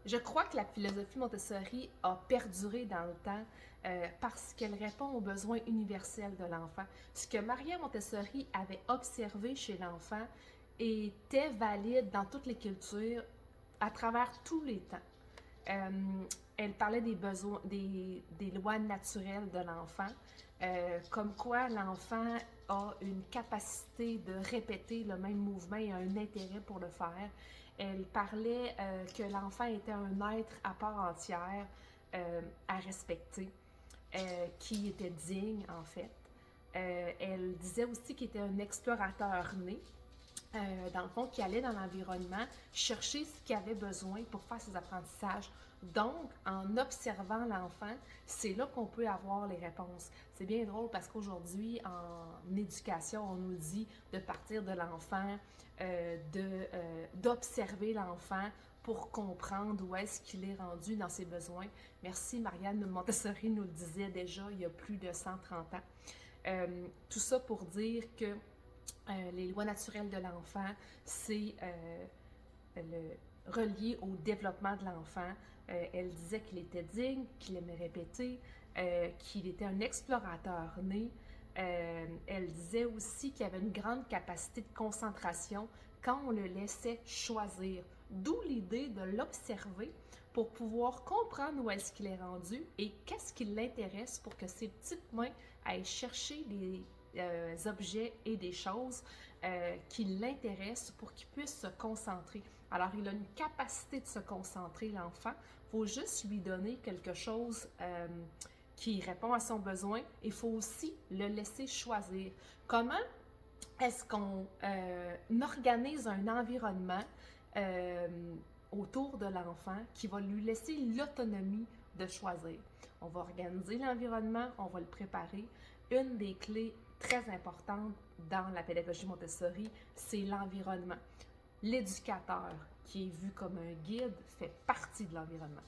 Je crois que la philosophie Montessori a perduré dans le temps parce qu'elle répond aux besoins universels de l'enfant. Ce que Maria Montessori avait observé chez l'enfant était valide dans toutes les cultures, à travers tous les temps. Euh, Elle parlait des besoins, des lois naturelles de l'enfant, comme quoi l'enfant a une capacité de répéter le même mouvement et un intérêt pour le faire. Elle parlait que l'enfant était un être à part entière à respecter, qui était digne en fait. Elle disait aussi qu'il était un explorateur né, dans le fond, qui allait dans l'environnement chercher ce qu'il avait besoin pour faire ses apprentissages. Donc, en observant l'enfant, c'est là qu'on peut avoir les réponses. C'est bien drôle parce qu'aujourd'hui, en éducation, on nous dit de partir de l'enfant, d'observer l'enfant pour comprendre où est-ce qu'il est rendu dans ses besoins. Merci, Marianne Montessori nous le disait déjà il y a plus de 130 ans. Tout ça pour dire que les lois naturelles de l'enfant, c'est relié au développement de l'enfant. Elle disait qu'il était digne, qu'il aimait répéter, qu'il était un explorateur né. Elle disait aussi qu'il avait une grande capacité de concentration quand on le laissait choisir. D'où l'idée de l'observer pour pouvoir comprendre où est-ce qu'il est rendu et qu'est-ce qui l'intéresse pour que ses petites mains aillent chercher des objets et des choses qui l'intéressent pour qu'il puisse se concentrer. Alors, il a une capacité de se concentrer, l'enfant. Il faut juste lui donner quelque chose qui répond à son besoin. Il faut aussi le laisser choisir. Comment est-ce qu'on organise un environnement euh, autour de l'enfant qui va lui laisser l'autonomie de choisir? On va organiser l'environnement, on va le préparer. Une des clés très importantes dans la pédagogie Montessori, c'est l'environnement. L'éducateur, qui est vu comme un guide, fait partie de l'environnement.